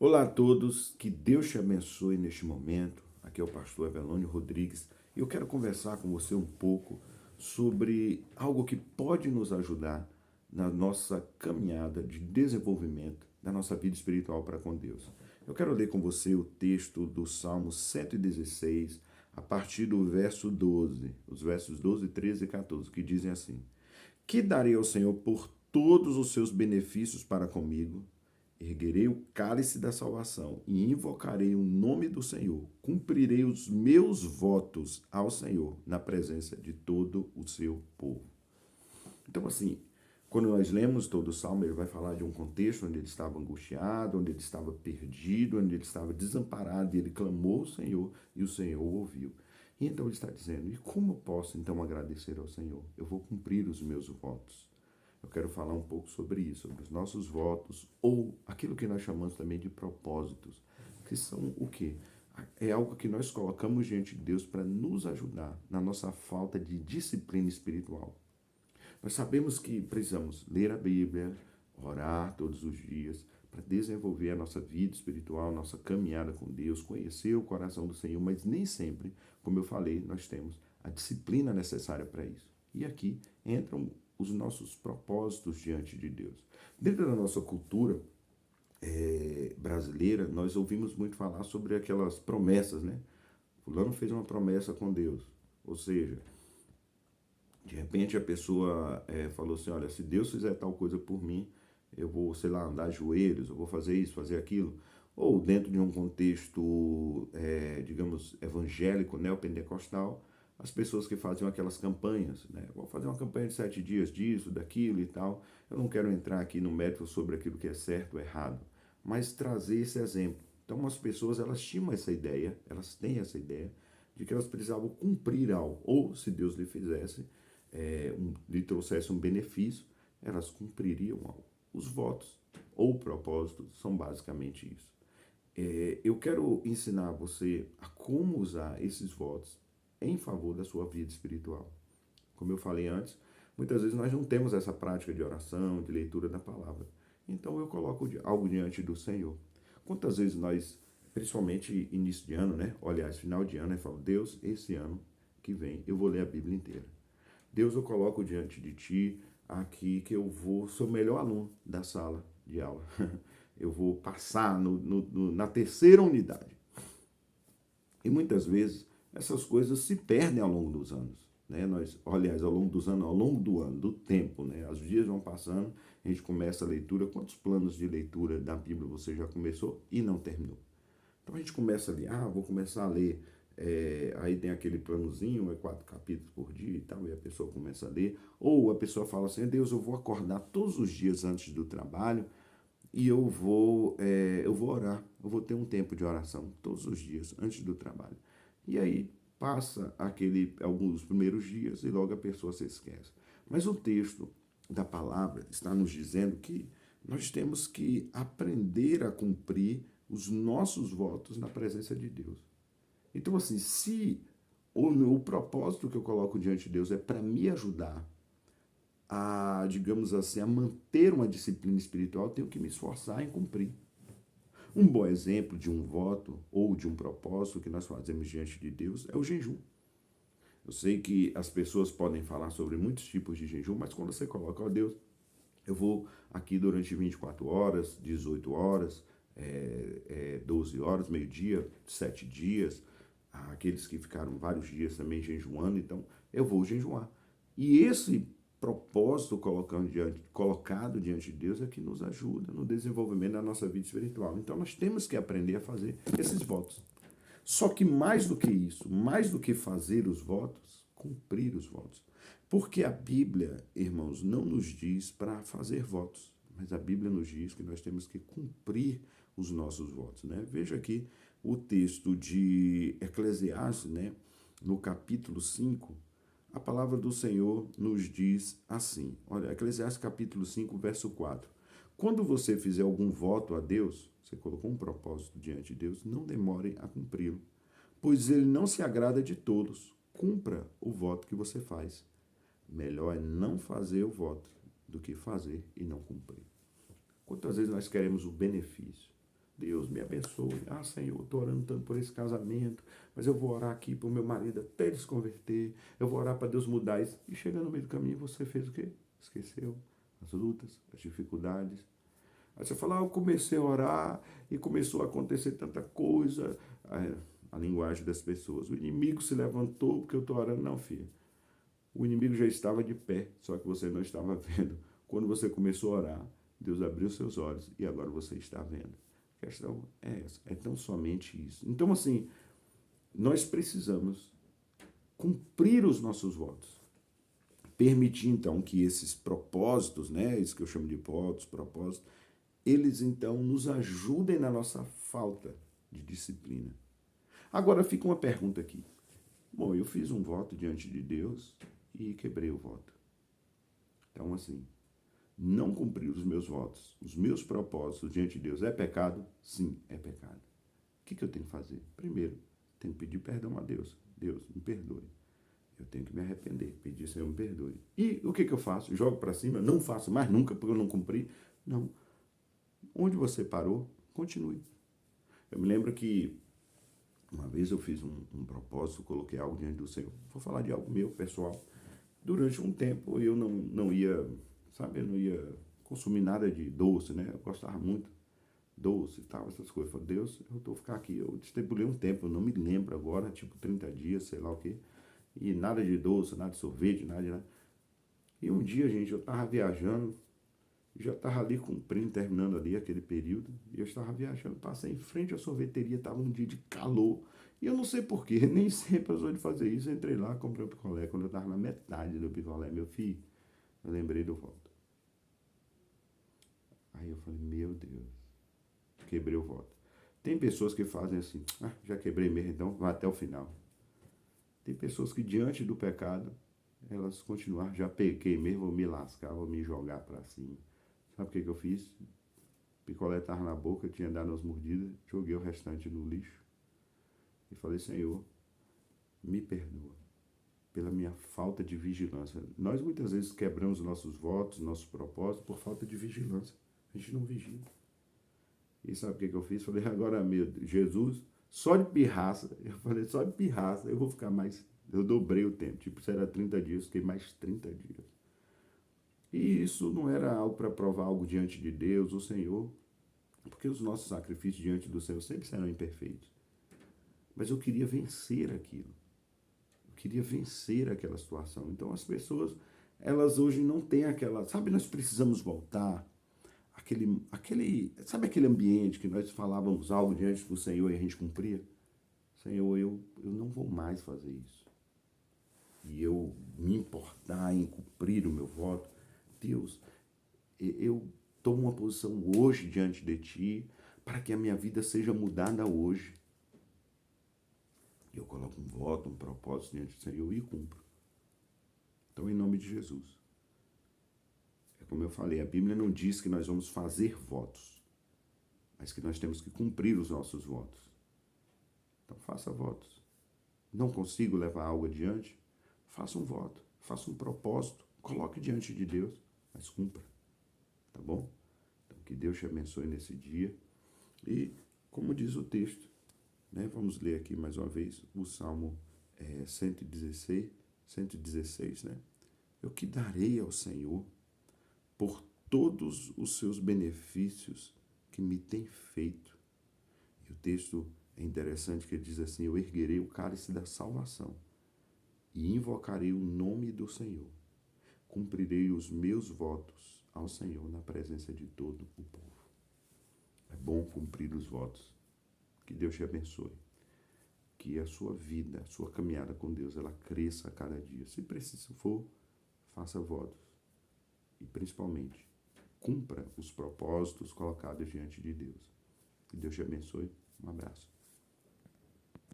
Olá a todos, que Deus te abençoe neste momento. Aqui é o pastor Evelônio Rodrigues e eu quero conversar com você um pouco sobre algo que pode nos ajudar na nossa caminhada de desenvolvimento da nossa vida espiritual para com Deus. Eu quero ler com você o texto do Salmo 116, a partir do verso 12, os versos 12, 13 e 14, que dizem assim: Que darei ao Senhor por todos os seus benefícios para comigo? Erguerei o cálice da salvação e invocarei o nome do Senhor. Cumprirei os meus votos ao Senhor na presença de todo o seu povo. Então, assim, quando nós lemos todo o Salmo, ele vai falar de um contexto onde ele estava angustiado, onde ele estava perdido, onde ele estava desamparado, e ele clamou ao Senhor e o Senhor ouviu. E então ele está dizendo: e como eu posso então agradecer ao Senhor? Eu vou cumprir os meus votos. Eu quero falar um pouco sobre isso, sobre os nossos votos, ou aquilo que nós chamamos também de propósitos, que são o quê? É algo que nós colocamos diante de Deus para nos ajudar na nossa falta de disciplina espiritual. Nós sabemos que precisamos ler a Bíblia, orar todos os dias, para desenvolver a nossa vida espiritual, nossa caminhada com Deus, conhecer o coração do Senhor, mas nem sempre, como eu falei, nós temos a disciplina necessária para isso. E aqui entram os nossos propósitos diante de Deus. Dentro da nossa cultura brasileira, nós ouvimos muito falar sobre aquelas promessas, né? Fulano fez uma promessa com Deus. Ou seja, de repente a pessoa falou assim: olha, se Deus fizer tal coisa por mim, eu vou, sei lá, andar de joelhos, eu vou fazer isso, fazer aquilo. Ou dentro de um contexto, digamos, evangélico, neopentecostal, as pessoas que faziam aquelas campanhas, né? Vou fazer uma campanha de 7 dias disso, daquilo e tal. Eu não quero entrar aqui no mérito sobre aquilo que é certo ou errado, mas trazer esse exemplo. Então as pessoas, elas tinham essa ideia, elas têm essa ideia de que elas precisavam cumprir algo, ou se Deus lhe fizesse, lhe trouxesse um benefício, elas cumpririam algo. Os votos ou propósitos são basicamente isso. Eu quero ensinar você a como usar esses votos em favor da sua vida espiritual. Como eu falei antes, muitas vezes nós não temos essa prática de oração, de leitura da palavra. Então eu coloco algo diante do Senhor. Quantas vezes nós, principalmente início de ano, né? Aliás, final de ano, eu falo: Deus, esse ano que vem eu vou ler a Bíblia inteira. Deus, eu coloco diante de ti aqui que eu vou ser o melhor aluno da sala de aula. Eu vou passar na terceira unidade. E muitas vezes essas coisas se perdem ao longo dos anos. Né? Aliás, ao longo dos anos, ao longo do ano, do tempo, né? Os dias vão passando, a gente começa a leitura. Quantos planos de leitura da Bíblia você já começou e não terminou? Então a gente começa a ler, vou começar a ler, aí tem aquele planozinho, 4 capítulos por dia e tal, e a pessoa começa a ler. Ou a pessoa fala assim: Deus, eu vou acordar todos os dias antes do trabalho e eu vou orar, eu vou ter um tempo de oração todos os dias antes do trabalho. E aí passa alguns primeiros dias e logo a pessoa se esquece. Mas o texto da palavra está nos dizendo que nós temos que aprender a cumprir os nossos votos na presença de Deus. Então, assim, se o propósito que eu coloco diante de Deus é para me ajudar a, digamos assim, a manter uma disciplina espiritual, eu tenho que me esforçar em cumprir. Um bom exemplo de um voto ou de um propósito que nós fazemos diante de Deus é o jejum. Eu sei que as pessoas podem falar sobre muitos tipos de jejum, mas quando você coloca: ó Deus, eu vou aqui durante 24 horas, 18 horas, 12 horas, meio-dia, 7 dias, aqueles que ficaram vários dias também jejuando, então eu vou jejuar. E esse propósito colocado diante de Deus é que nos ajuda no desenvolvimento da nossa vida espiritual. Então nós temos que aprender a fazer esses votos. Só que mais do que isso, mais do que fazer os votos, cumprir os votos. Porque a Bíblia, irmãos, não nos diz para fazer votos, mas a Bíblia nos diz que nós temos que cumprir os nossos votos. Né? Veja aqui o texto de Eclesiastes, né? No capítulo 5, a palavra do Senhor nos diz assim. Olha, Eclesiastes capítulo 5, verso 4. Quando você fizer algum voto a Deus, você colocou um propósito diante de Deus, não demore a cumpri-lo, pois ele não se agrada de todos. Cumpra o voto que você faz. Melhor é não fazer o voto do que fazer e não cumprir. Quantas vezes nós queremos o benefício? Deus me abençoe. Ah, Senhor, estou orando tanto por esse casamento, mas eu vou orar aqui para o meu marido até ele se converter. Eu vou orar para Deus mudar isso. E chegando no meio do caminho, você fez o quê? Esqueceu as lutas, as dificuldades. Aí você fala, eu comecei a orar e começou a acontecer tanta coisa. A linguagem das pessoas. O inimigo se levantou porque eu estou orando. Não, filha. O inimigo já estava de pé, só que você não estava vendo. Quando você começou a orar, Deus abriu seus olhos e agora você está vendo. A questão é essa, é tão somente isso. Então, assim, nós precisamos cumprir os nossos votos. Permitir, então, que esses propósitos, né, isso que eu chamo de propósitos, eles, então, nos ajudem na nossa falta de disciplina. Agora, fica uma pergunta aqui. Bom, eu fiz um voto diante de Deus e quebrei o voto. Então, assim, não cumprir os meus votos, os meus propósitos diante de Deus é pecado? Sim, é pecado. O que eu tenho que fazer? Primeiro, tenho que pedir perdão a Deus. Deus, me perdoe. Eu tenho que me arrepender, pedir, Senhor, me perdoe. E o que eu faço? Jogo para cima, não faço mais nunca porque eu não cumpri? Não. Onde você parou, continue. Eu me lembro que uma vez eu fiz um propósito, coloquei algo diante do Senhor. Vou falar de algo meu, pessoal. Durante um tempo eu não ia, sabe, eu não ia consumir nada de doce, né? Eu gostava muito doce e tal, essas coisas. Eu falei, Deus, eu vou ficar aqui. Eu estipulei um tempo, eu não me lembro agora, tipo 30 dias, sei lá o quê. E nada de doce, nada de sorvete, nada de nada. E um dia, gente, eu tava viajando, já estava ali cumprindo, terminando ali aquele período, e eu estava viajando, passei em frente à sorveteria, estava um dia de calor, e eu não sei porquê, nem sempre eu sou de fazer isso, eu entrei lá, comprei um picolé, quando eu estava na metade do picolé, meu filho, eu lembrei do voto. Aí eu falei, meu Deus, quebrei o voto. Tem pessoas que fazem assim, já quebrei mesmo, então vai até o final. Tem pessoas que diante do pecado, elas continuaram, já pequei mesmo, vou me lascar, vou me jogar para cima. Sabe o que eu fiz? O picolé estava na boca, eu tinha dado umas mordidas, joguei o restante no lixo e falei, Senhor, me perdoa pela minha falta de vigilância. Nós muitas vezes quebramos nossos votos, nossos propósitos por falta de vigilância. A gente não vigila. E sabe o que eu fiz? Falei, agora, meu Deus, Jesus, só de pirraça, eu falei, só de pirraça, eu vou ficar mais, eu dobrei o tempo, tipo, se era 30 dias, fiquei mais 30 dias. E isso não era algo para provar algo diante de Deus, o Senhor, porque os nossos sacrifícios diante do Senhor sempre serão imperfeitos. Mas eu queria vencer aquilo. Eu queria vencer aquela situação. Então as pessoas, elas hoje não têm aquela... Sabe, nós precisamos voltar sabe aquele ambiente que nós falávamos algo diante do Senhor e a gente cumpria? Senhor, eu não vou mais fazer isso. E eu me importar em cumprir o meu voto. Deus, eu tomo uma posição hoje diante de Ti para que a minha vida seja mudada hoje. Eu coloco um voto, um propósito diante do Senhor e cumpro. Então, em nome de Jesus. É como eu falei, a Bíblia não diz que nós vamos fazer votos, mas que nós temos que cumprir os nossos votos. Então, faça votos. Não consigo levar algo adiante? Faça um voto, faça um propósito, coloque diante de Deus, mas cumpra. Tá bom? Então, que Deus te abençoe nesse dia. E, como diz o texto, né, vamos ler aqui mais uma vez o Salmo 116, né? Eu que darei ao Senhor por todos os seus benefícios que me tem feito. E o texto é interessante que ele diz assim, eu erguerei o cálice da salvação e invocarei o nome do Senhor. Cumprirei os meus votos ao Senhor na presença de todo o povo. É bom cumprir os votos. Que Deus te abençoe. Que a sua vida, a sua caminhada com Deus, ela cresça a cada dia. Se preciso for, faça votos. E principalmente, cumpra os propósitos colocados diante de Deus. Que Deus te abençoe. Um abraço.